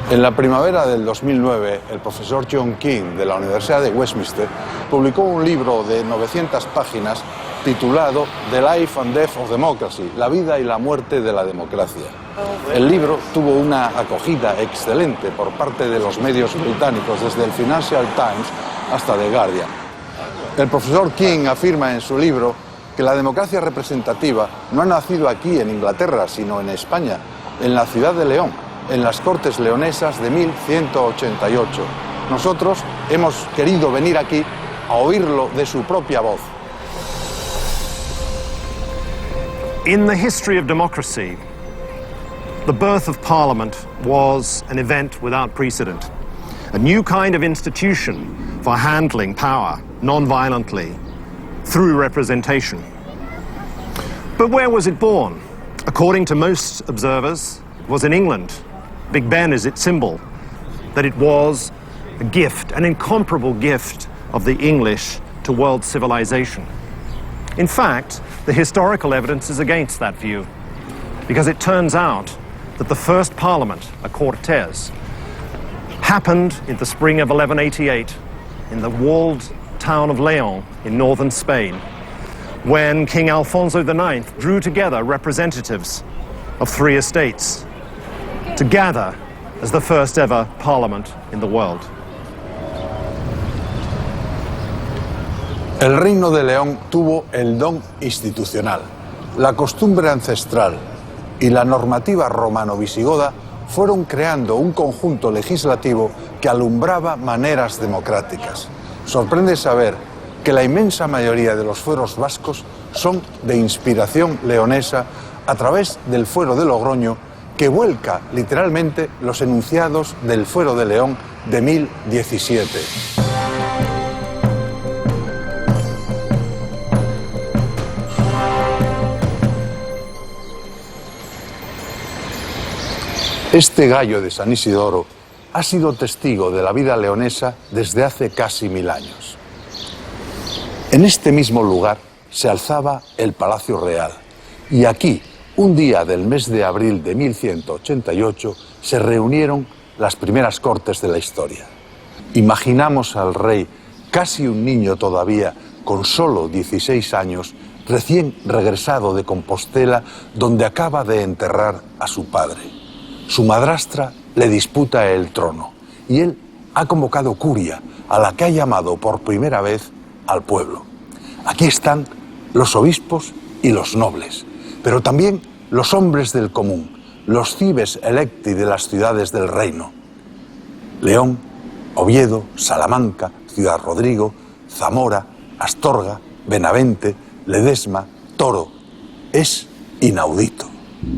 En la primavera del 2009, el profesor John King de la Universidad de Westminster publicó un libro de 900 páginas titulado The Life and Death of Democracy, la vida y la muerte de la democracia. El libro tuvo una acogida excelente por parte de los medios británicos, desde el Financial Times hasta The Guardian. El profesor King afirma en su libro que la democracia representativa no ha nacido aquí en Inglaterra, sino en España, en la ciudad de León, en las Cortes Leonesas de 1188. Nosotros hemos querido venir aquí a oírlo de su propia voz. In the history of democracy, the birth of Parliament was an event without precedent. A new kind of institution for handling power non-violently through representation. But where was it born? According to most observers, it was in England. Big Ben is its symbol. That it was a gift, an incomparable gift of the English to world civilization. In fact, the historical evidence is against that view, because it turns out that the first Parliament, a Cortes, happened in the spring of 1188 in the walled town of León in northern Spain, when King Alfonso IX drew together representatives of three estates to gather as the first ever Parliament in the world. El Reino de León tuvo el don institucional, la costumbre ancestral y la normativa romano-visigoda fueron creando un conjunto legislativo que alumbraba maneras democráticas. Sorprende saber que la inmensa mayoría de los fueros vascos son de inspiración leonesa a través del fuero de Logroño, que vuelca literalmente los enunciados del fuero de León de 1017. Este gallo de San Isidoro ha sido testigo de la vida leonesa desde hace casi 1000 años. En este mismo lugar se alzaba el Palacio Real y aquí, un día del mes de abril de 1188, se reunieron las primeras cortes de la historia. Imaginamos al rey, casi un niño todavía, con solo 16 años, recién regresado de Compostela, donde acaba de enterrar a su padre. Su madrastra le disputa el trono y él ha convocado curia, a la que ha llamado por primera vez al pueblo. Aquí están los obispos y los nobles, pero también los hombres del común, los cibes electi de las ciudades del reino. León, Oviedo, Salamanca, Ciudad Rodrigo, Zamora, Astorga, Benavente, Ledesma, Toro. Es inaudito.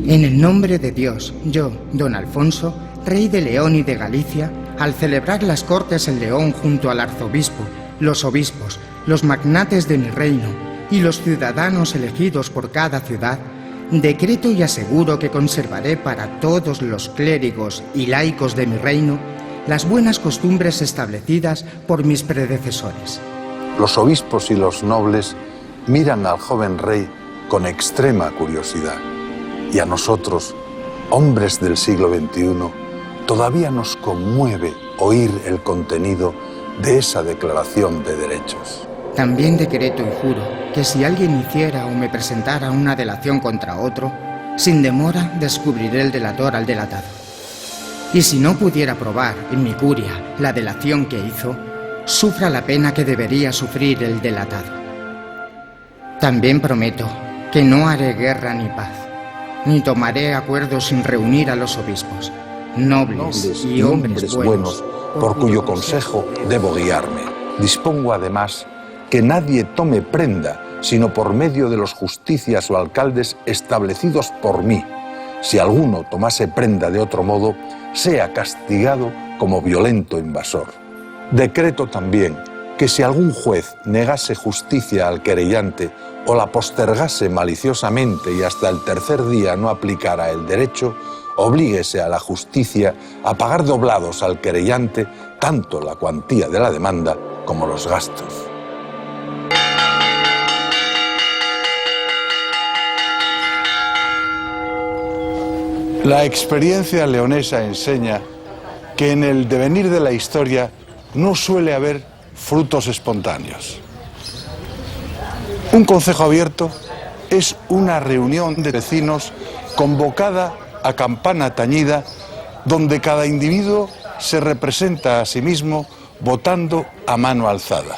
En el nombre de Dios, yo, don Alfonso, rey de León y de Galicia, al celebrar las Cortes en León junto al arzobispo, los obispos, los magnates de mi reino y los ciudadanos elegidos por cada ciudad, decreto y aseguro que conservaré para todos los clérigos y laicos de mi reino las buenas costumbres establecidas por mis predecesores. Los obispos y los nobles miran al joven rey con extrema curiosidad. Y a nosotros, hombres del siglo XXI, todavía nos conmueve oír el contenido de esa declaración de derechos. También decreto y juro que si alguien hiciera o me presentara una delación contra otro, sin demora descubriré el delator al delatado. Y si no pudiera probar en mi curia la delación que hizo, sufra la pena que debería sufrir el delatado. También prometo que no haré guerra ni paz, ni tomaré acuerdos sin reunir a los obispos, nobles y hombres buenos, por cuyo consejo debo guiarme. Dispongo además que nadie tome prenda, sino por medio de los justicias o alcaldes establecidos por mí. Si alguno tomase prenda de otro modo, sea castigado como violento invasor. Decreto también que si algún juez negase justicia al querellante o la postergase maliciosamente y hasta el tercer día no aplicara el derecho, oblíguese a la justicia a pagar doblados al querellante tanto la cuantía de la demanda como los gastos. La experiencia leonesa enseña que en el devenir de la historia no suele haber frutos espontáneos. Un concejo abierto es una reunión de vecinos convocada a campana tañida, donde cada individuo se representa a sí mismo votando a mano alzada.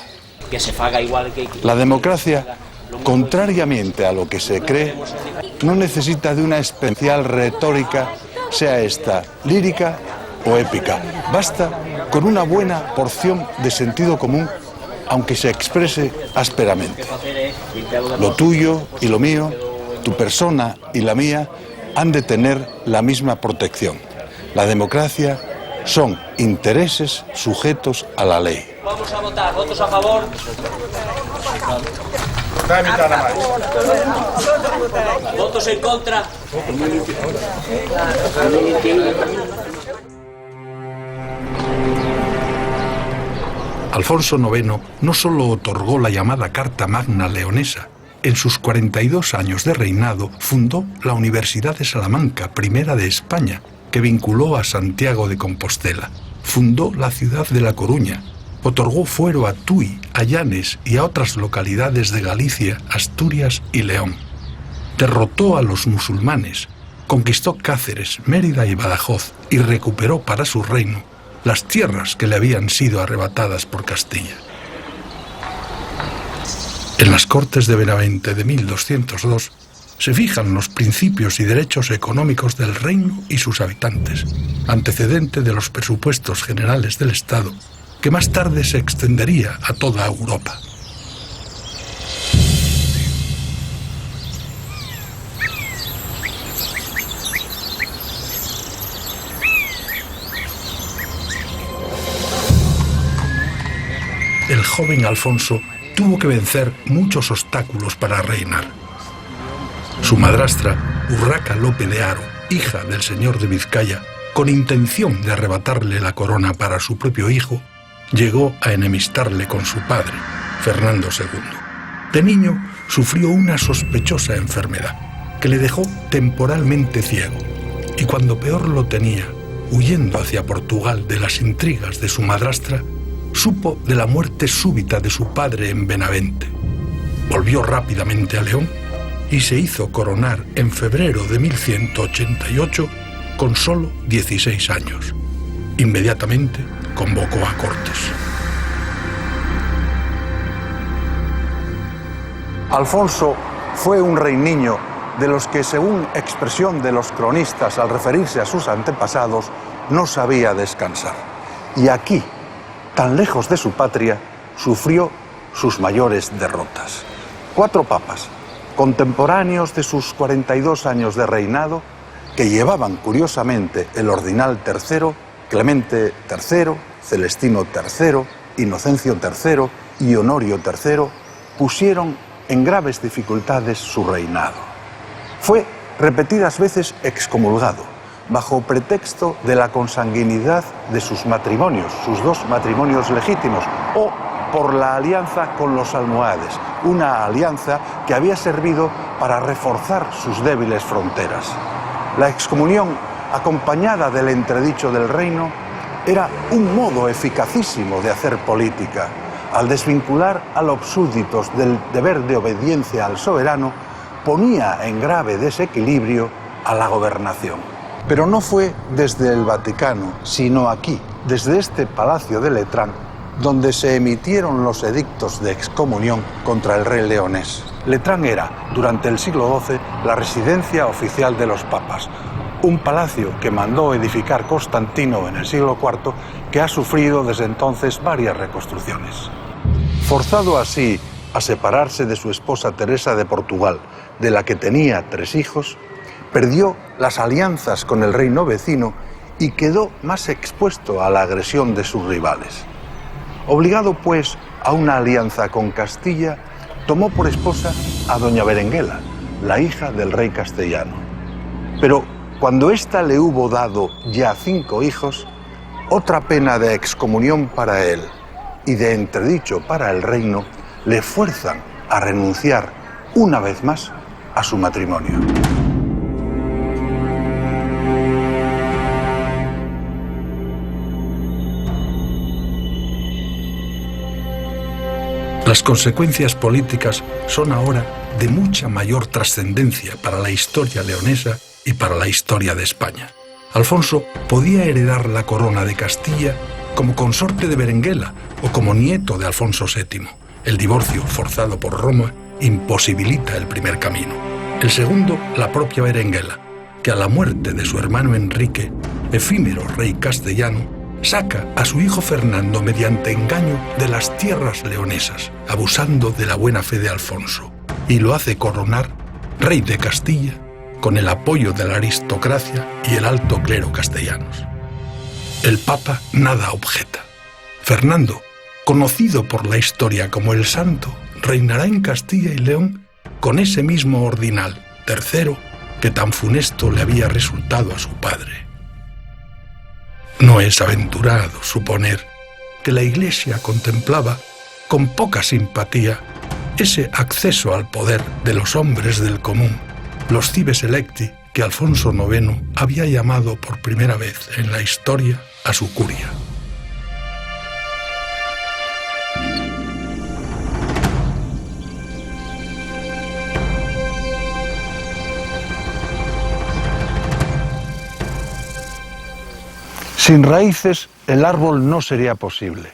Que se faga igual que... La democracia, contrariamente a lo que se cree, no necesita de una especial retórica, sea esta lírica o épica. Basta con una buena porción de sentido común, aunque se exprese ásperamente. Lo tuyo y lo mío, tu persona y la mía, han de tener la misma protección. La democracia son intereses sujetos a la ley. Vamos a votar, votos a favor. Votos en contra. Alfonso IX no solo otorgó la llamada Carta Magna Leonesa. En sus 42 años de reinado fundó la Universidad de Salamanca, primera de España, que vinculó a Santiago de Compostela. Fundó la ciudad de La Coruña. Otorgó fuero a Tui, a Llanes y a otras localidades de Galicia, Asturias y León. Derrotó a los musulmanes, conquistó Cáceres, Mérida y Badajoz y recuperó para su reino las tierras que le habían sido arrebatadas por Castilla. En las Cortes de Benavente de 1202 se fijan los principios y derechos económicos del reino y sus habitantes, antecedente de los presupuestos generales del Estado, que más tarde se extendería a toda Europa. El joven Alfonso tuvo que vencer muchos obstáculos para reinar. Su madrastra, Urraca Lope de Haro, hija del señor de Vizcaya, con intención de arrebatarle la corona para su propio hijo, llegó a enemistarle con su padre, Fernando II. De niño sufrió una sospechosa enfermedad que le dejó temporalmente ciego, y cuando peor lo tenía, huyendo hacia Portugal de las intrigas de su madrastra, supo de la muerte súbita de su padre en Benavente. Volvió rápidamente a León y se hizo coronar en febrero de 1188 con solo 16 años. Inmediatamente convocó a Cortes. Alfonso fue un rey niño de los que, según expresión de los cronistas al referirse a sus antepasados, no sabía descansar. Y aquí, tan lejos de su patria, sufrió sus mayores derrotas. 4 papas, contemporáneos de sus 42 años de reinado, que llevaban curiosamente el ordinal III, Clemente III, Celestino III, Inocencio III y Honorio III, pusieron en graves dificultades su reinado. Fue repetidas veces excomulgado, bajo pretexto de la consanguinidad de sus matrimonios, sus 2 matrimonios legítimos, o por la alianza con los almohades, una alianza que había servido para reforzar sus débiles fronteras. La excomunión, acompañada del entredicho del reino, era un modo eficacísimo de hacer política, al desvincular a los súbditos del deber de obediencia al soberano, ponía en grave desequilibrio a la gobernación. Pero no fue desde el Vaticano, sino aquí, desde este Palacio de Letrán, donde se emitieron los edictos de excomunión contra el rey leonés. Letrán era, durante el siglo XII, la residencia oficial de los papas, un palacio que mandó edificar Constantino en el siglo IV, que ha sufrido desde entonces varias reconstrucciones. Forzado así a separarse de su esposa Teresa de Portugal, de la que tenía 3 hijos, perdió las alianzas con el reino vecino y quedó más expuesto a la agresión de sus rivales. Obligado, pues, a una alianza con Castilla, tomó por esposa a doña Berenguela, la hija del rey castellano. Pero cuando ésta le hubo dado ya 5 hijos, otra pena de excomunión para él y de entredicho para el reino le fuerzan a renunciar una vez más a su matrimonio. Las consecuencias políticas son ahora de mucha mayor trascendencia para la historia leonesa y para la historia de España. Alfonso podía heredar la corona de Castilla como consorte de Berenguela o como nieto de Alfonso VII. El divorcio forzado por Roma imposibilita el primer camino. El segundo, la propia Berenguela, que a la muerte de su hermano Enrique, efímero rey castellano, saca a su hijo Fernando mediante engaño de las tierras leonesas, abusando de la buena fe de Alfonso, y lo hace coronar rey de Castilla con el apoyo de la aristocracia y el alto clero castellanos. El Papa nada objeta. Fernando, conocido por la historia como el Santo, reinará en Castilla y León con ese mismo ordinal, tercero, que tan funesto le había resultado a su padre. No es aventurado suponer que la Iglesia contemplaba con poca simpatía ese acceso al poder de los hombres del común, los cives electi que Alfonso IX había llamado por primera vez en la historia a su curia. Sin raíces, el árbol no sería posible.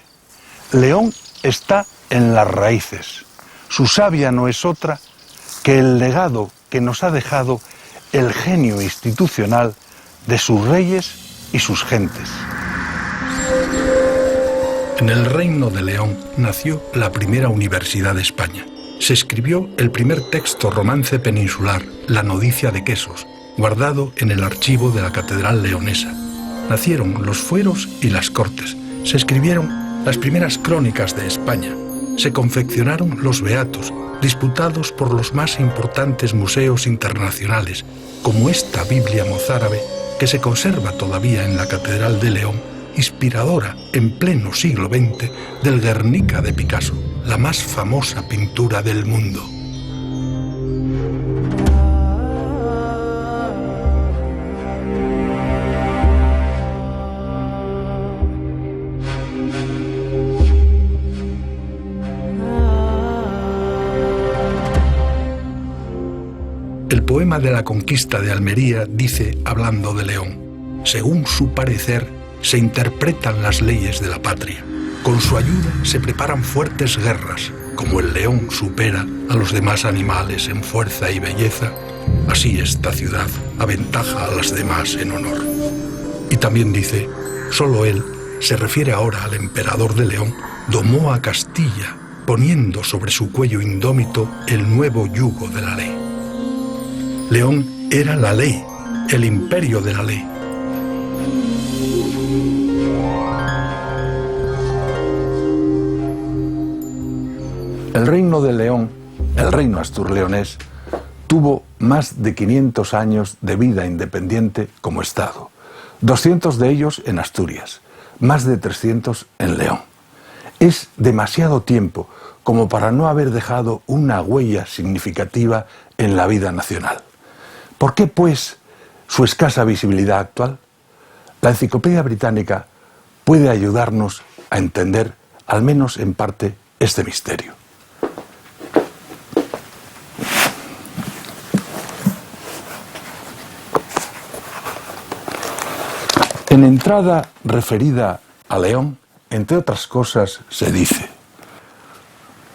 León está en las raíces. Su savia no es otra que el legado que nos ha dejado el genio institucional de sus reyes y sus gentes. En el Reino de León nació la primera universidad de España. Se escribió el primer texto romance peninsular, La Noticia de Quesos, guardado en el archivo de la Catedral Leonesa. Nacieron los fueros y las cortes. Se escribieron las primeras crónicas de España. Se confeccionaron los beatos, disputados por los más importantes museos internacionales, como esta Biblia mozárabe que se conserva todavía en la Catedral de León, inspiradora en pleno siglo XX del Guernica de Picasso, la más famosa pintura del mundo. El poema de la conquista de Almería dice, hablando de León, según su parecer, se interpretan las leyes de la patria. Con su ayuda se preparan fuertes guerras. Como el león supera a los demás animales en fuerza y belleza, así esta ciudad aventaja a las demás en honor. Y también dice, solo él, se refiere ahora al emperador de León, domó a Castilla, poniendo sobre su cuello indómito el nuevo yugo de la ley. León era la ley, el imperio de la ley. El reino de León, el reino asturleonés, tuvo más de 500 años de vida independiente como Estado, 200 de ellos en Asturias, más de 300 en León. Es demasiado tiempo como para no haber dejado una huella significativa en la vida nacional. ¿Por qué, pues, su escasa visibilidad actual? La Enciclopedia Británica puede ayudarnos a entender, al menos en parte, este misterio. En entrada referida a León, entre otras cosas, se dice: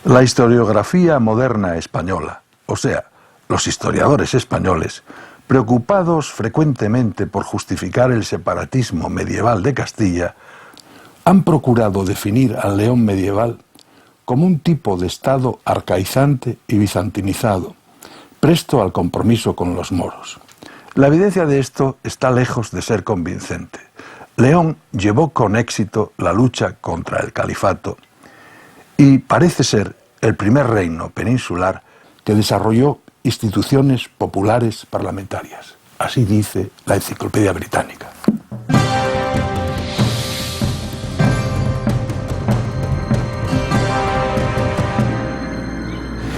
la historiografía moderna española, o sea, los historiadores españoles, preocupados frecuentemente por justificar el separatismo medieval de Castilla, han procurado definir al León medieval como un tipo de Estado arcaizante y bizantinizado, presto al compromiso con los moros. La evidencia de esto está lejos de ser convincente. León llevó con éxito la lucha contra el califato y parece ser el primer reino peninsular que desarrolló instituciones populares parlamentarias. Así dice la Enciclopedia Británica.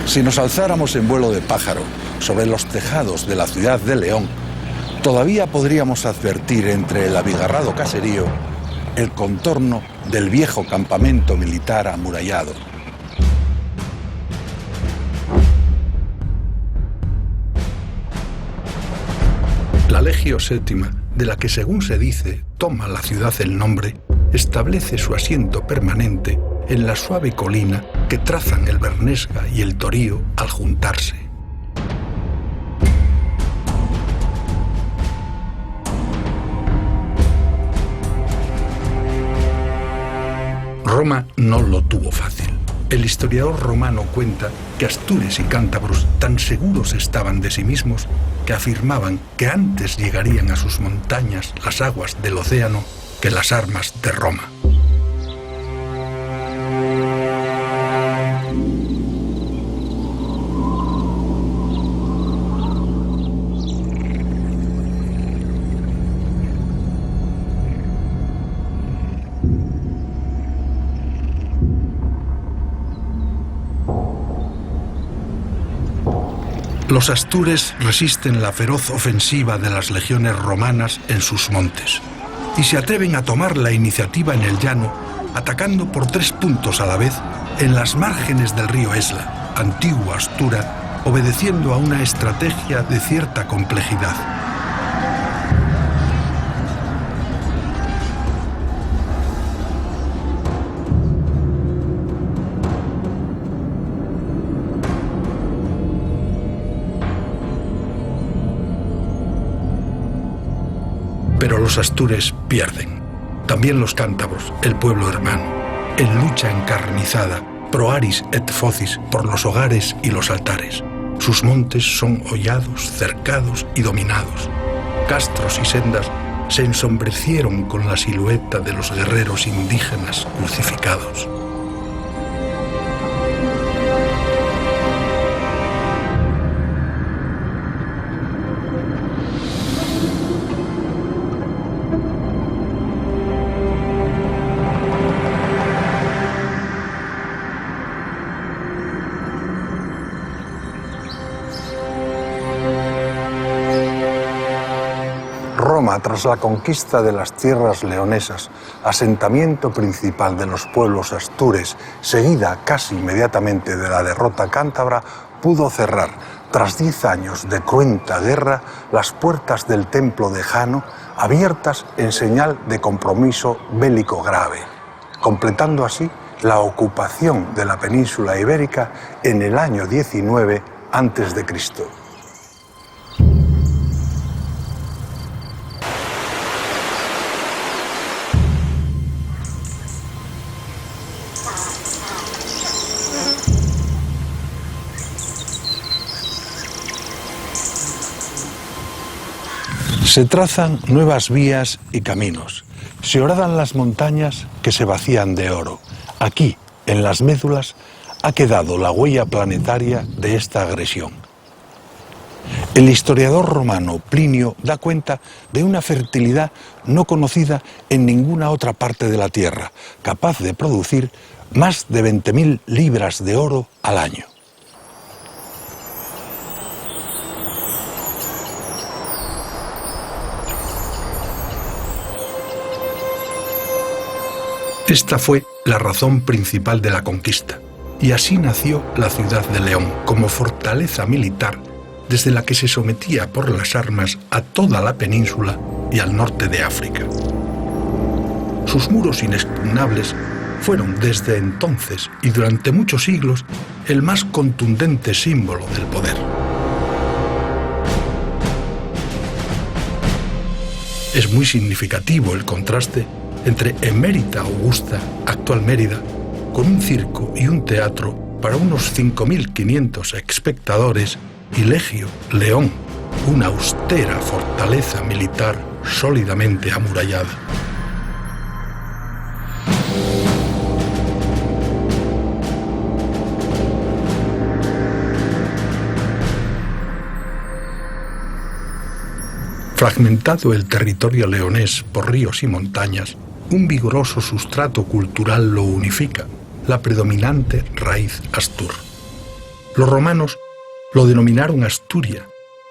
Si nos alzáramos en vuelo de pájaro sobre los tejados de la ciudad de León, todavía podríamos advertir entre el abigarrado caserío el contorno del viejo campamento militar amurallado. Regio VII, de la que según se dice toma la ciudad el nombre, establece su asiento permanente en la suave colina que trazan el Bernesga y el Torío al juntarse. Roma no lo tuvo fácil. El historiador romano cuenta que astures y cántabros tan seguros estaban de sí mismos que afirmaban que antes llegarían a sus montañas las aguas del océano que las armas de Roma. Los astures resisten la feroz ofensiva de las legiones romanas en sus montes y se atreven a tomar la iniciativa en el llano, atacando por 3 puntos a la vez en las márgenes del río Esla, antigua Astura, obedeciendo a una estrategia de cierta complejidad. Pero los astures pierden. También los cántabros, el pueblo hermano, en lucha encarnizada, pro aris et focis, por los hogares y los altares. Sus montes son hollados, cercados y dominados. Castros y sendas se ensombrecieron con la silueta de los guerreros indígenas crucificados. Roma, tras la conquista de las tierras leonesas, asentamiento principal de los pueblos astures, seguida casi inmediatamente de la derrota cántabra, pudo cerrar, tras 10 años de cruenta guerra, las puertas del templo de Jano, abiertas en señal de compromiso bélico grave, completando así la ocupación de la península ibérica en el año 19 a.C. Se trazan nuevas vías y caminos. Se horadan las montañas que se vacían de oro. Aquí, en las médulas, ha quedado la huella planetaria de esta agresión. El historiador romano Plinio da cuenta de una fertilidad no conocida en ninguna otra parte de la Tierra, capaz de producir más de 20.000 libras de oro al año. Esta fue la razón principal de la conquista, y así nació la ciudad de León como fortaleza militar desde la que se sometía por las armas a toda la península y al norte de África. Sus muros inexpugnables fueron desde entonces y durante muchos siglos el más contundente símbolo del poder. Es muy significativo el contraste entre Emérita Augusta, actual Mérida, con un circo y un teatro para unos 5.500 espectadores, y Legio, León, una austera fortaleza militar sólidamente amurallada. Fragmentado el territorio leonés por ríos y montañas, un vigoroso sustrato cultural lo unifica, la predominante raíz astur. Los romanos lo denominaron Asturia,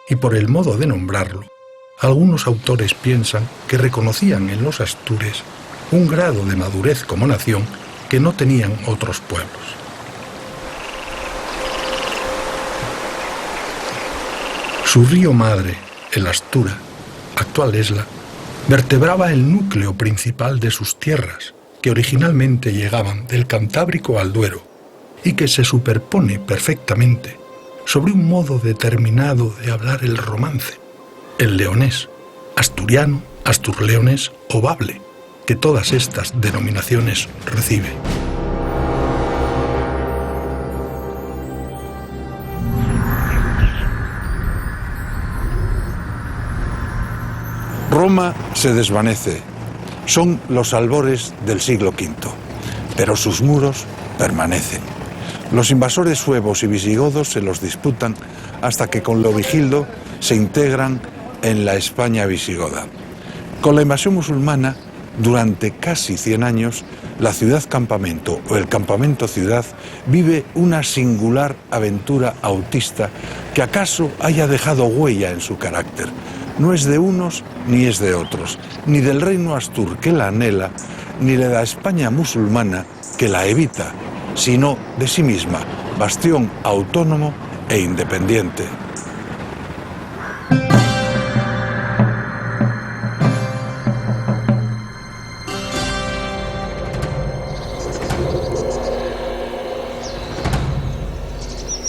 y por el modo de nombrarlo, algunos autores piensan que reconocían en los astures un grado de madurez como nación que no tenían otros pueblos. Su río madre, el Astura, actual Esla, vertebraba el núcleo principal de sus tierras, que originalmente llegaban del Cantábrico al Duero, y que se superpone perfectamente sobre un modo determinado de hablar el romance, el leonés, asturiano, asturleonés o bable, que todas estas denominaciones recibe. Roma se desvanece. Son los albores del siglo V, pero sus muros permanecen. Los invasores suevos y visigodos se los disputan hasta que con Leovigildo se integran en la España visigoda. Con la invasión musulmana, durante casi 100 años, la ciudad-campamento o el campamento-ciudad vive una singular aventura autista que acaso haya dejado huella en su carácter. No es de unos ni es de otros, ni del reino astur que la anhela, ni de la España musulmana que la evita, sino de sí misma, bastión autónomo e independiente.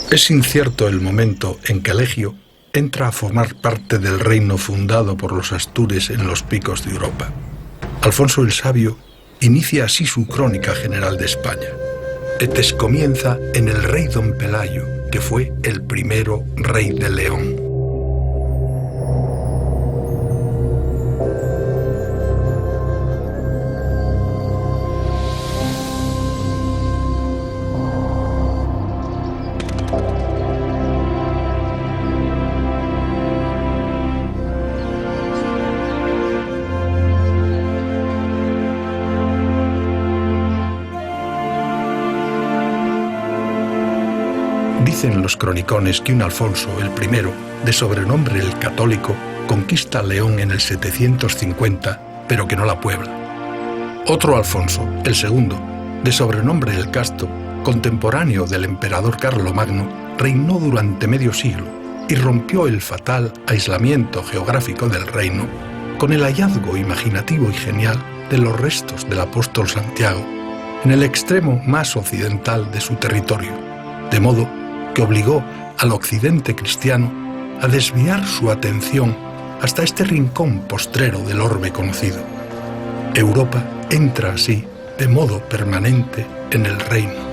Es incierto el momento en que Elegio entra a formar parte del reino fundado por los astures en los picos de Europa. Alfonso el Sabio inicia así su crónica general de España. Etes comienza en el rey don Pelayo, que fue el primero rey de León. Dicen los cronicones que un Alfonso, el primero, de sobrenombre el Católico, conquista León en el 750, pero que no la puebla. Otro Alfonso, el segundo, de sobrenombre el Casto, contemporáneo del emperador Carlomagno, reinó durante medio siglo y rompió el fatal aislamiento geográfico del reino con el hallazgo imaginativo y genial de los restos del apóstol Santiago en el extremo más occidental de su territorio, de modo que obligó al occidente cristiano a desviar su atención hasta este rincón postrero del orbe conocido. Europa entra así de modo permanente en el reino.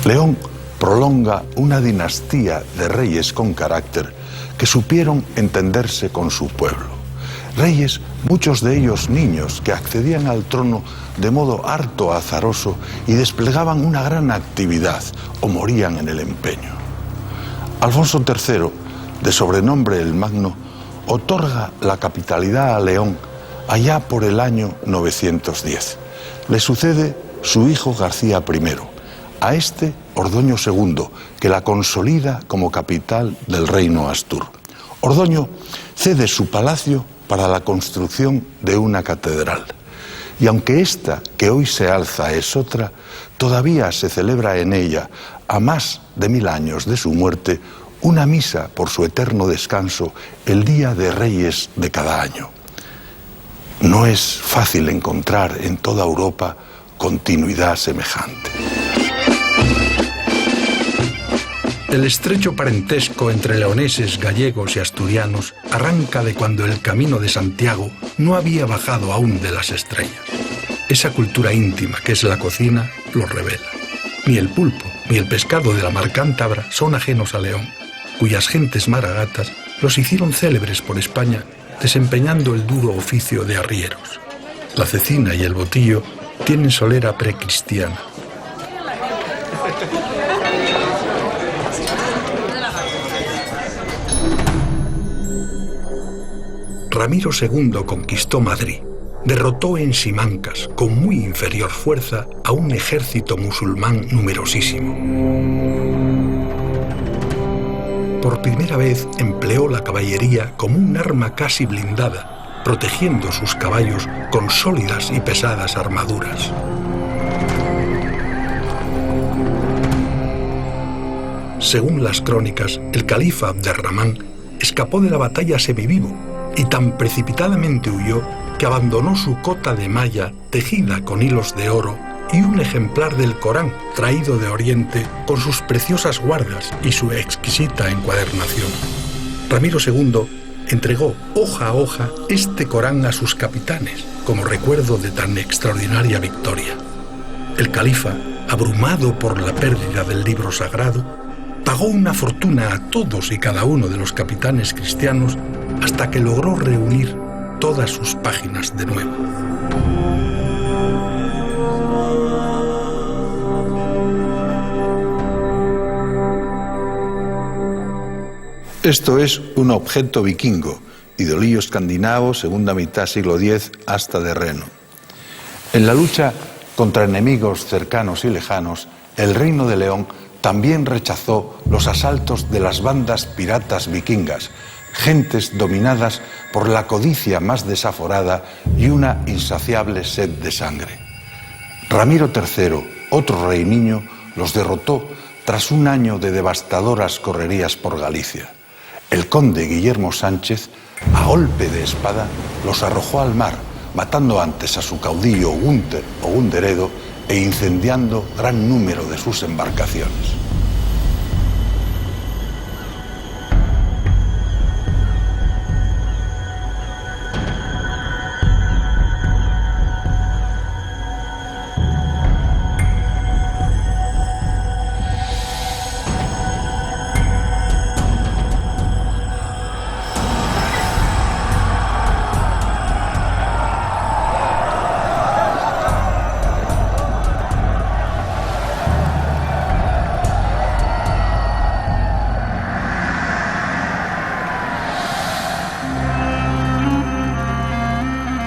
León prolonga una dinastía de reyes con carácter que supieron entenderse con su pueblo. Reyes, muchos de ellos niños, que accedían al trono de modo harto azaroso y desplegaban una gran actividad o morían en el empeño. Alfonso III, de sobrenombre el Magno, otorga la capitalidad a León allá por el año 910. Le sucede su hijo García I, a este Ordoño II, que la consolida como capital del reino astur. Ordoño cede su palacio para la construcción de una catedral. Y aunque esta que hoy se alza es otra, todavía se celebra en ella, a más de 1000 años de su muerte, una misa por su eterno descanso el Día de Reyes de cada año. No es fácil encontrar en toda Europa continuidad semejante. El estrecho parentesco entre leoneses, gallegos y asturianos arranca de cuando el camino de Santiago no había bajado aún de las estrellas. Esa cultura íntima que es la cocina lo revela. Ni el pulpo ni el pescado de la mar cántabra son ajenos a León, cuyas gentes maragatas los hicieron célebres por España desempeñando el duro oficio de arrieros. La cecina y el botillo tienen solera precristiana. Ramiro II conquistó Madrid, derrotó en Simancas con muy inferior fuerza a un ejército musulmán numerosísimo. Por primera vez empleó la caballería como un arma casi blindada, protegiendo sus caballos con sólidas y pesadas armaduras. Según las crónicas, el califa Abderramán escapó de la batalla semivivo y tan precipitadamente huyó que abandonó su cota de malla tejida con hilos de oro y un ejemplar del Corán traído de Oriente con sus preciosas guardas y su exquisita encuadernación. Ramiro II entregó hoja a hoja este Corán a sus capitanes como recuerdo de tan extraordinaria victoria. El califa, abrumado por la pérdida del libro sagrado, pagó una fortuna a todos y cada uno de los capitanes cristianos hasta que logró reunir todas sus páginas de nuevo. Esto es un objeto vikingo, idolillo escandinavo, segunda mitad siglo X hasta de Reno. En la lucha contra enemigos cercanos y lejanos, el Reino de León también rechazó los asaltos de las bandas piratas vikingas, gentes dominadas por la codicia más desaforada y una insaciable sed de sangre. Ramiro III, otro rey niño, los derrotó tras un año de devastadoras correrías por Galicia. El conde Guillermo Sánchez, a golpe de espada, los arrojó al mar, matando antes a su caudillo Gunther o Gunderedo e incendiando gran número de sus embarcaciones.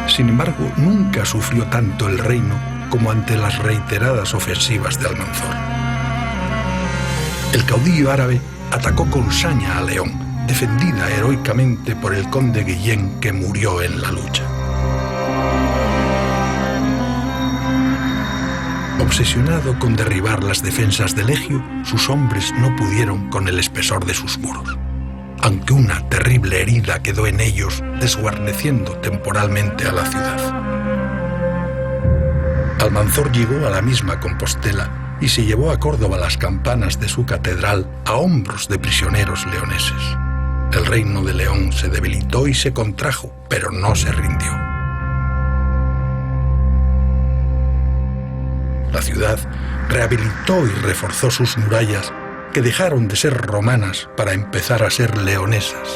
Sin embargo, nunca sufrió tanto el reino como ante las reiteradas ofensivas de Almanzor. El caudillo árabe atacó con saña a León, defendida heroicamente por el conde Guillén, que murió en la lucha. Obsesionado con derribar las defensas del Egio, sus hombres no pudieron con el espesor de sus muros, aunque una terrible herida quedó en ellos, desguarneciendo temporalmente a la ciudad. Almanzor llegó a la misma Compostela y se llevó a Córdoba las campanas de su catedral a hombros de prisioneros leoneses. El reino de León se debilitó y se contrajo, pero no se rindió. La ciudad rehabilitó y reforzó sus murallas, que dejaron de ser romanas para empezar a ser leonesas.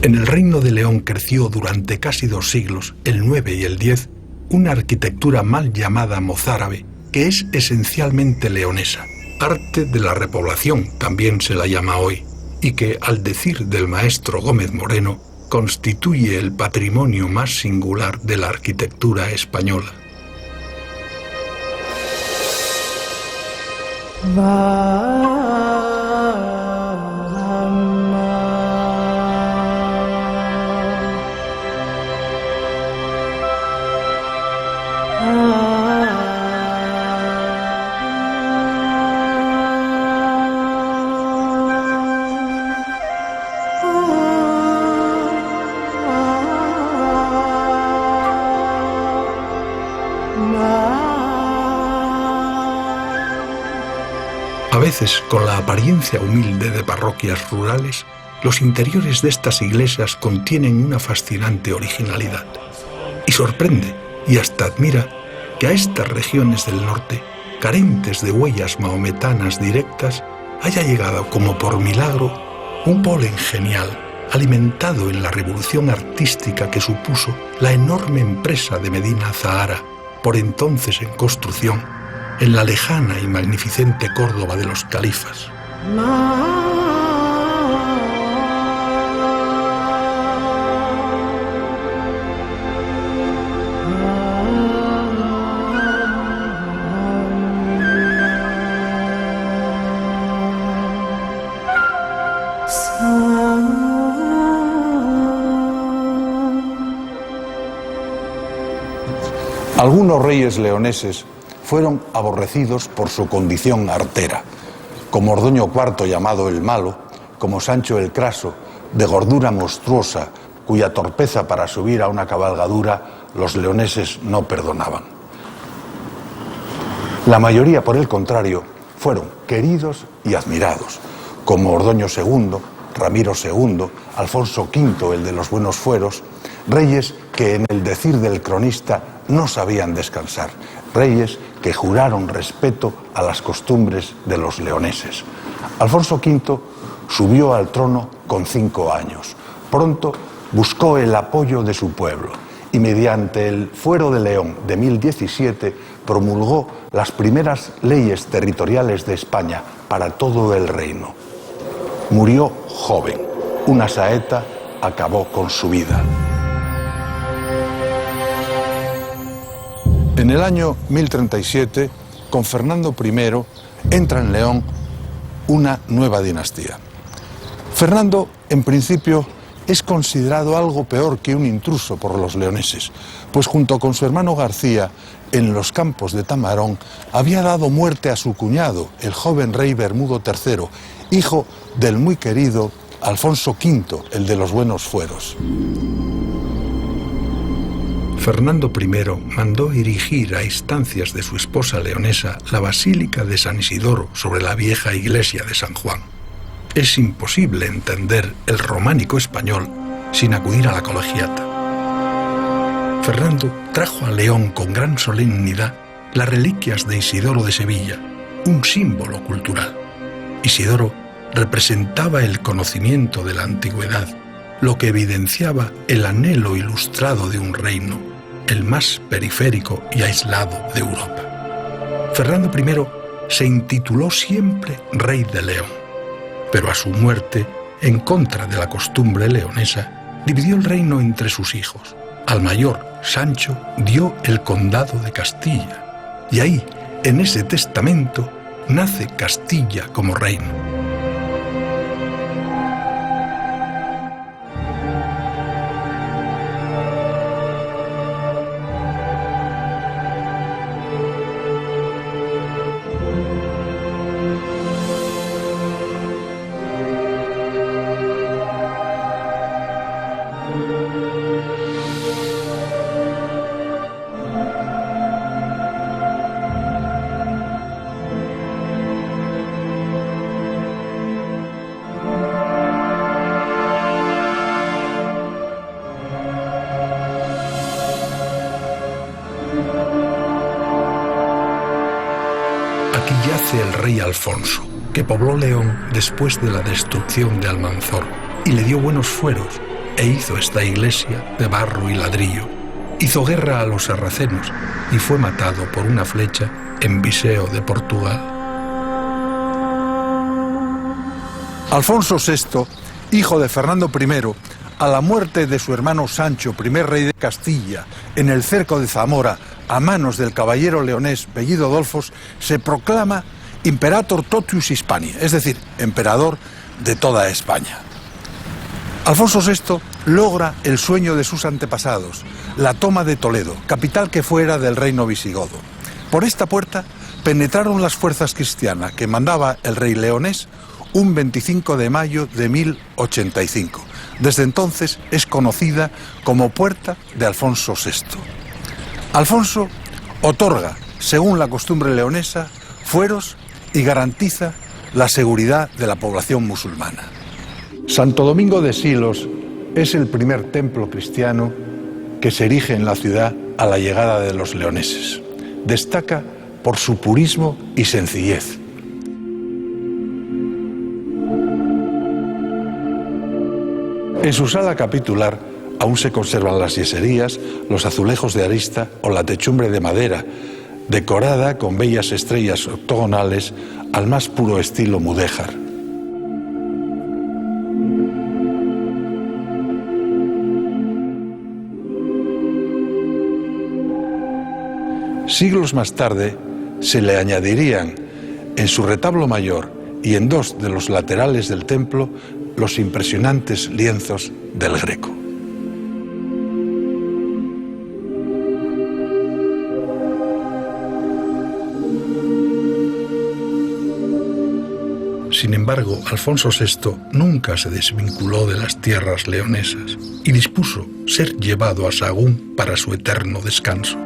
En el Reino de León creció durante casi 2 siglos, el 9 y el 10, una arquitectura mal llamada mozárabe, que es esencialmente leonesa, arte de la repoblación también se la llama hoy, y que, al decir del maestro Gómez Moreno, constituye el patrimonio más singular de la arquitectura española. A veces, con la apariencia humilde de parroquias rurales, los interiores de estas iglesias contienen una fascinante originalidad. Y sorprende, y hasta admira, que a estas regiones del norte, carentes de huellas mahometanas directas, haya llegado como por milagro un polen genial, alimentado en la revolución artística que supuso la enorme empresa de Medina Zahara, por entonces en construcción, en la lejana y magnificente Córdoba de los califas. Algunos reyes leoneses fueron aborrecidos por su condición artera, como Ordoño IV, llamado el Malo, como Sancho el Craso, de gordura monstruosa, cuya torpeza para subir a una cabalgadura los leoneses no perdonaban. La mayoría, por el contrario, fueron queridos y admirados, como Ordoño II, Ramiro II, Alfonso V, el de los buenos fueros, reyes que en el decir del cronista no sabían descansar, reyes que juraron respeto a las costumbres de los leoneses. Alfonso V subió al trono con 5 años. Pronto buscó el apoyo de su pueblo y mediante el Fuero de León de 1017 promulgó las primeras leyes territoriales de España para todo el reino. Murió joven. Una saeta acabó con su vida. En el año 1037, con Fernando I, entra en León una nueva dinastía. Fernando, en principio, es considerado algo peor que un intruso por los leoneses, pues junto con su hermano García, en los campos de Tamarón, había dado muerte a su cuñado, el joven rey Bermudo III, hijo del muy querido Alfonso V, el de los buenos fueros. Fernando I mandó erigir a instancias de su esposa leonesa la Basílica de San Isidoro sobre la vieja iglesia de San Juan. Es imposible entender el románico español sin acudir a la colegiata. Fernando trajo a León con gran solemnidad las reliquias de Isidoro de Sevilla, un símbolo cultural. Isidoro representaba el conocimiento de la antigüedad, lo que evidenciaba el anhelo ilustrado de un reino, el más periférico y aislado de Europa. Fernando I se intituló siempre Rey de León, pero a su muerte, en contra de la costumbre leonesa, dividió el reino entre sus hijos. Al mayor, Sancho, dio el condado de Castilla, y ahí, en ese testamento, nace Castilla como reino. Aquí yace el rey Alfonso, que pobló León después de la destrucción de Almanzor, y le dio buenos fueros, e hizo esta iglesia de barro y ladrillo. Hizo guerra a los sarracenos, y fue matado por una flecha en Viseu de Portugal. Alfonso VI, hijo de Fernando I, a la muerte de su hermano Sancho, primer rey de Castilla, en el cerco de Zamora, a manos del caballero leonés Bellido Dolfos, se proclama Imperator totius Hispaniae, es decir, emperador de toda España. Alfonso VI logra el sueño de sus antepasados, la toma de Toledo, capital que fuera del reino visigodo. Por esta puerta penetraron las fuerzas cristianas que mandaba el rey leonés un 25 de mayo de 1085. Desde entonces es conocida como Puerta de Alfonso VI. Alfonso otorga, según la costumbre leonesa, fueros y garantiza la seguridad de la población musulmana. Santo Domingo de Silos es el primer templo cristiano que se erige en la ciudad a la llegada de los leoneses. Destaca por su purismo y sencillez. En su sala capitular aún se conservan las yeserías, los azulejos de arista o la techumbre de madera, decorada con bellas estrellas octogonales al más puro estilo mudéjar. Siglos más tarde se le añadirían en su retablo mayor y en dos de los laterales del templo los impresionantes lienzos del Greco. Sin embargo, Alfonso VI nunca se desvinculó de las tierras leonesas y dispuso ser llevado a Sahagún para su eterno descanso.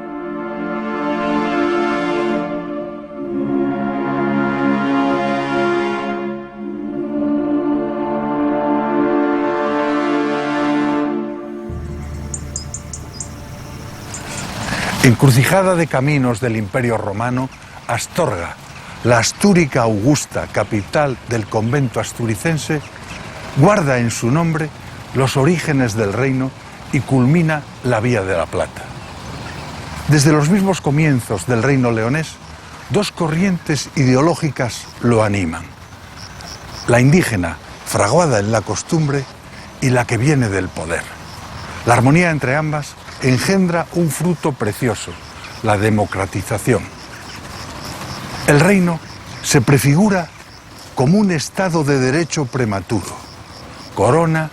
Encrucijada de caminos del Imperio Romano, Astorga, la Astúrica Augusta, capital del convento asturicense, guarda en su nombre los orígenes del reino y culmina la Vía de la Plata. Desde los mismos comienzos del reino leonés, dos corrientes ideológicas lo animan: la indígena, fraguada en la costumbre, y la que viene del poder. La armonía entre ambas engendra un fruto precioso, la democratización. El reino se prefigura como un estado de derecho prematuro. Corona,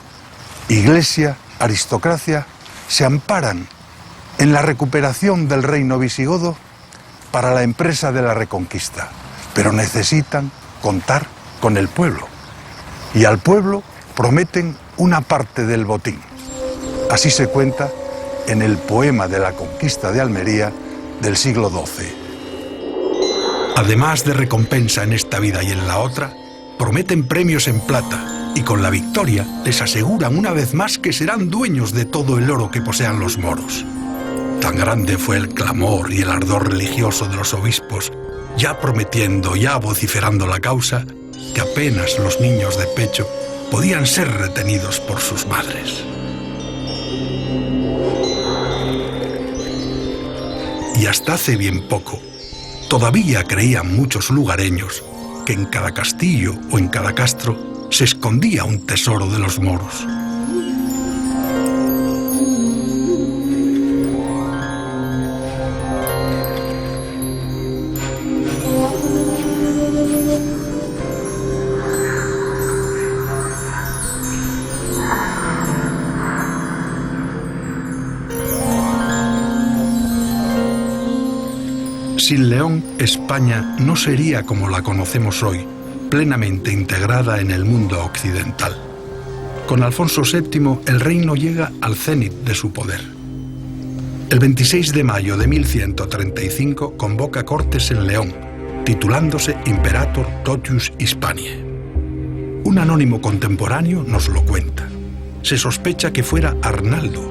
iglesia, aristocracia se amparan en la recuperación del reino visigodo para la empresa de la reconquista, pero necesitan contar con el pueblo, y al pueblo prometen una parte del botín. Así se cuenta en el poema de la conquista de Almería del siglo XII. Además de recompensa en esta vida y en la otra, prometen premios en plata y con la victoria les aseguran una vez más que serán dueños de todo el oro que posean los moros. Tan grande fue el clamor y el ardor religioso de los obispos, ya prometiendo, ya vociferando la causa, que apenas los niños de pecho podían ser retenidos por sus madres. Y hasta hace bien poco, todavía creían muchos lugareños que en cada castillo o en cada castro se escondía un tesoro de los moros. Sin León, España no sería como la conocemos hoy, plenamente integrada en el mundo occidental. Con Alfonso VII, el reino llega al cénit de su poder. El 26 de mayo de 1135 convoca cortes en León, titulándose Imperator Totius Hispaniae. Un anónimo contemporáneo nos lo cuenta. Se sospecha que fuera Arnaldo,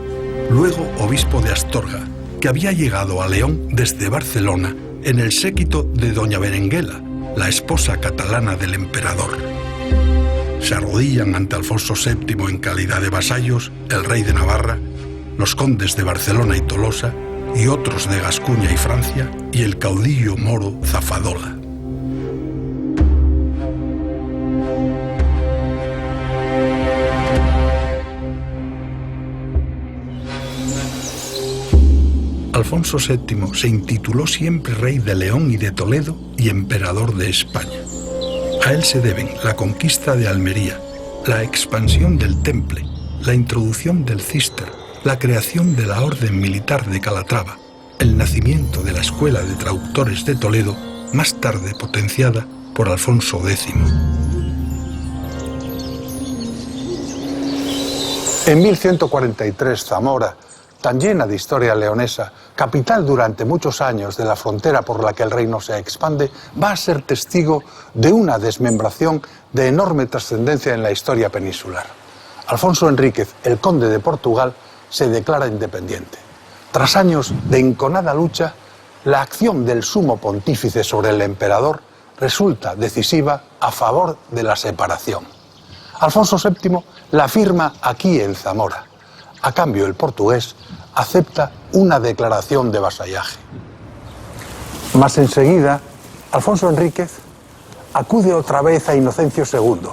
luego obispo de Astorga, que había llegado a León desde Barcelona en el séquito de doña Berenguela, la esposa catalana del emperador. Se arrodillan ante Alfonso VII en calidad de vasallos el rey de Navarra, los condes de Barcelona y Tolosa, y otros de Gascuña y Francia, y el caudillo moro Zafadola. Alfonso VII se intituló siempre rey de León y de Toledo y emperador de España. A él se deben la conquista de Almería, la expansión del Temple, la introducción del Císter, la creación de la Orden Militar de Calatrava, el nacimiento de la Escuela de Traductores de Toledo, más tarde potenciada por Alfonso X. En 1143, Zamora, tan llena de historia leonesa, capital durante muchos años de la frontera por la que el reino se expande, va a ser testigo de una desmembración de enorme trascendencia en la historia peninsular. Alfonso Enríquez, el conde de Portugal, se declara independiente. Tras años de enconada lucha, la acción del sumo pontífice sobre el emperador resulta decisiva a favor de la separación. Alfonso VII la firma aquí en Zamora. A cambio, el portugués acepta una declaración de vasallaje. Mas enseguida, Alfonso Enríquez acude otra vez a Inocencio II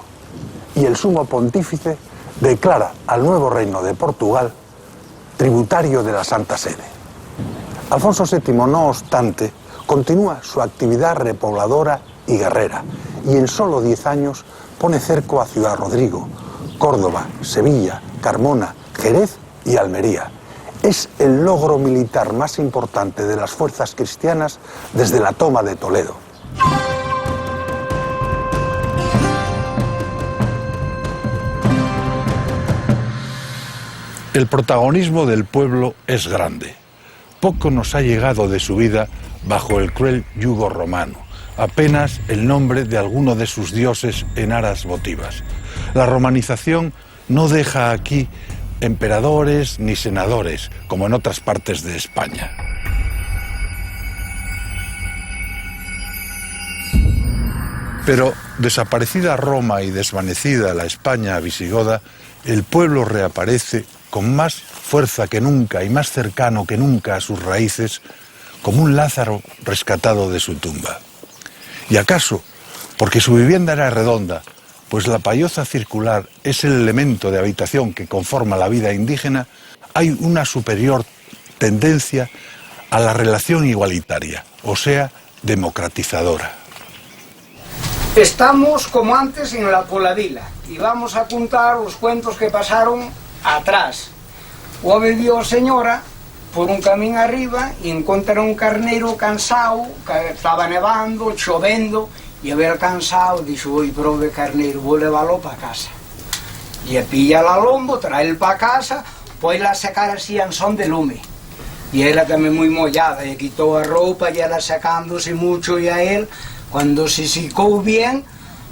y el sumo pontífice declara al nuevo reino de Portugal tributario de la Santa Sede. Alfonso VII, no obstante, continúa su actividad repobladora y guerrera y en solo 10 años pone cerco a Ciudad Rodrigo, Córdoba, Sevilla, Carmona, Jerez y Almería. Es el logro militar más importante de las fuerzas cristianas desde la toma de Toledo. El protagonismo del pueblo es grande. Poco nos ha llegado de su vida bajo el cruel yugo romano, apenas el nombre de alguno de sus dioses en aras votivas. La romanización no deja aquí emperadores ni senadores, como en otras partes de España. Pero desaparecida Roma y desvanecida la España visigoda, el pueblo reaparece con más fuerza que nunca y más cercano que nunca a sus raíces, como un Lázaro rescatado de su tumba. ¿Y acaso porque su vivienda era redonda, pues la payoza circular es el elemento de habitación que conforma la vida indígena, hay una superior tendencia a la relación igualitaria, o sea, democratizadora? Estamos como antes en la poladila y vamos a contar los cuentos que pasaron atrás. O vivió señora por un camín arriba y encontra un carneiro cansado, que estaba nevando, chovendo, y a ver cansado, dijo, oi, prove carneiro, vou leválo para casa. Y pilla la lombo, trae para casa, pues la secar así en son de lume. Y era también muy mollada, y quitó la ropa y era secándose mucho, y a él, cuando se secó bien,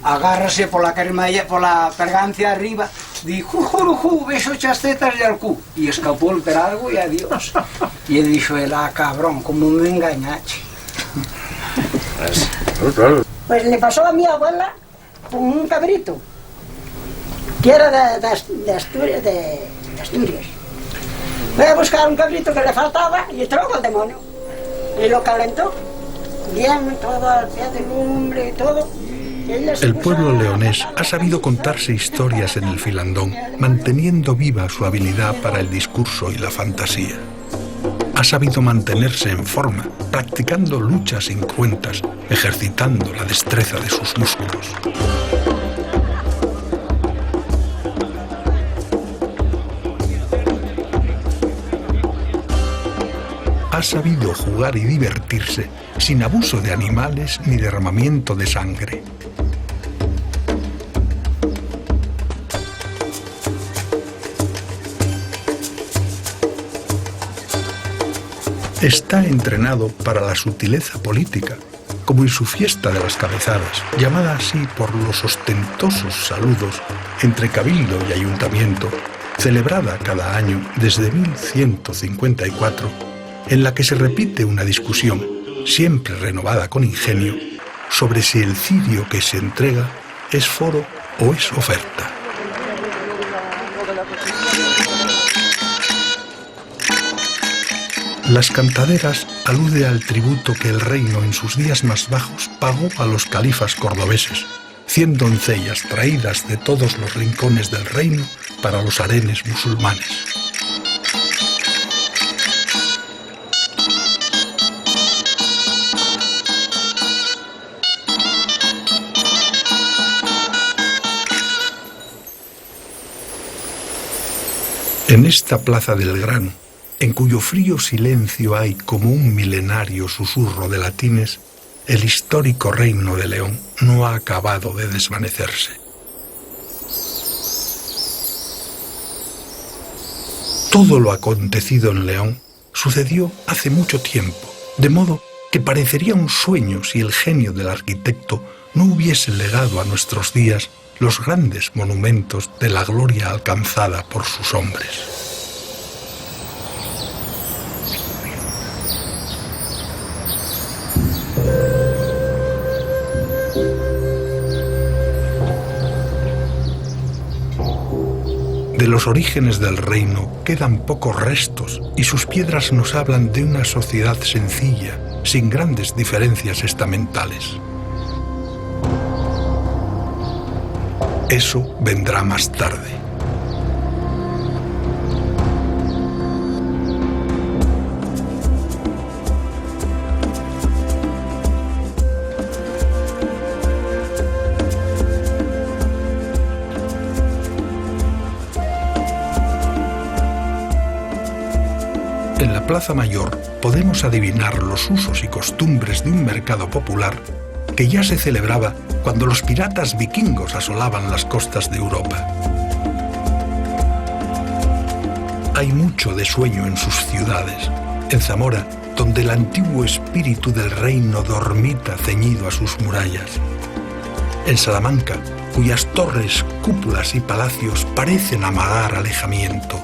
agárrase por la cremalla, por la pergancia arriba, dijo, jurujú, beso chastetas del cu, y escapó el trago y adiós. Y él dijo, cabrón, ¿cómo me engañaste? Pues le pasó a mi abuela con un cabrito, que era de Asturias. Voy a buscar un cabrito que le faltaba y trajo al demonio. Y lo calentó. Bien, todo al pie de lumbre y todo. El pueblo leonés ha sabido contarse historias en el filandón, manteniendo viva su habilidad para el discurso y la fantasía. Ha sabido mantenerse en forma, practicando luchas incruentas, ejercitando la destreza de sus músculos. Ha sabido jugar y divertirse sin abuso de animales ni derramamiento de sangre. Está entrenado para la sutileza política, como en su fiesta de las cabezadas, llamada así por los ostentosos saludos entre cabildo y ayuntamiento, celebrada cada año desde 1154, en la que se repite una discusión, siempre renovada con ingenio, sobre si el cirio que se entrega es foro o es oferta. Las cantaderas alude al tributo que el reino en sus días más bajos pagó a los califas cordobeses, 100 doncellas traídas de todos los rincones del reino para los harenes musulmanes. En esta plaza del grano, en cuyo frío silencio hay como un milenario susurro de latines, el histórico reino de León no ha acabado de desvanecerse. Todo lo acontecido en León sucedió hace mucho tiempo, de modo que parecería un sueño si el genio del arquitecto no hubiese legado a nuestros días los grandes monumentos de la gloria alcanzada por sus hombres. De los orígenes del reino quedan pocos restos y sus piedras nos hablan de una sociedad sencilla, sin grandes diferencias estamentales. Eso vendrá más tarde. En la Plaza Mayor podemos adivinar los usos y costumbres de un mercado popular que ya se celebraba cuando los piratas vikingos asolaban las costas de Europa. hay mucho de sueño en sus ciudades. En Zamora, donde el antiguo espíritu del reino dormita ceñido a sus murallas. En Salamanca, cuyas torres, cúpulas y palacios parecen amagar alejamiento.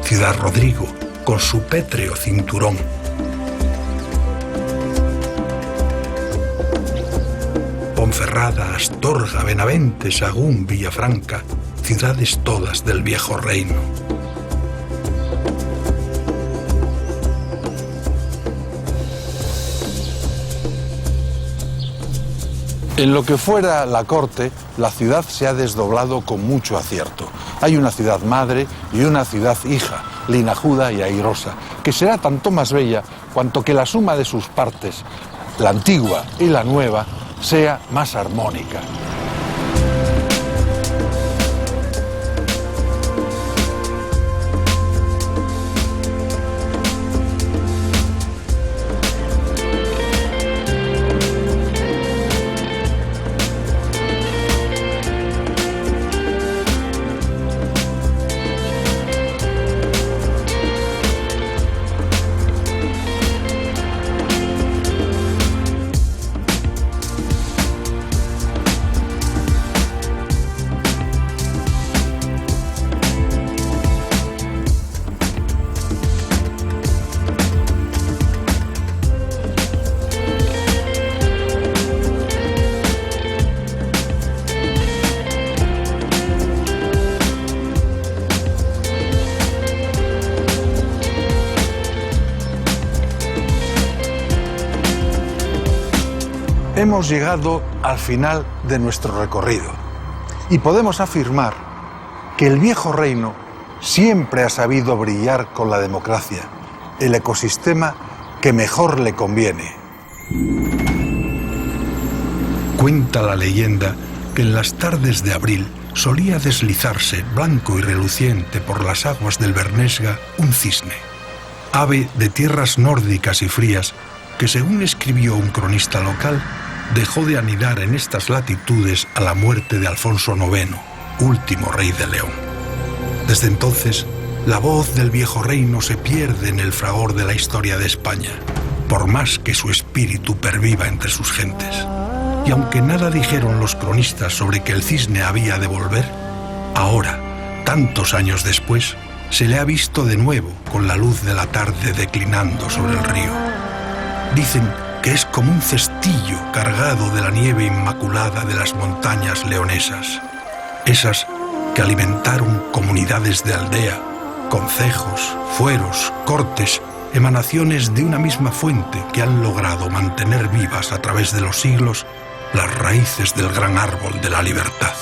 Ciudad Rodrigo, con su pétreo cinturón. Ponferrada, Astorga, Benavente, Sagún, Villafranca, ciudades todas del viejo reino. En lo que fuera la corte, la ciudad se ha desdoblado con mucho acierto. Hay una ciudad madre y una ciudad hija, linajuda y airosa, que será tanto más bella cuanto que la suma de sus partes, la antigua y la nueva, sea más armónica. Hemos llegado al final de nuestro recorrido y podemos afirmar que el viejo reino siempre ha sabido brillar con la democracia, el ecosistema que mejor le conviene. Cuenta la leyenda que en las tardes de abril solía deslizarse, blanco y reluciente por las aguas del Bernesga, un cisne, ave de tierras nórdicas y frías que, según escribió un cronista local, dejó de anidar en estas latitudes a la muerte de Alfonso IX, último rey de León. Desde entonces, la voz del viejo reino se pierde en el fragor de la historia de España, por más que su espíritu perviva entre sus gentes. Y aunque nada dijeron los cronistas sobre que el cisne había de volver, ahora, tantos años después, se le ha visto de nuevo con la luz de la tarde declinando sobre el río. Dicen que es como un cestillo cargado de la nieve inmaculada de las montañas leonesas, esas que alimentaron comunidades de aldea, concejos, fueros, cortes, emanaciones de una misma fuente que han logrado mantener vivas a través de los siglos las raíces del gran árbol de la libertad.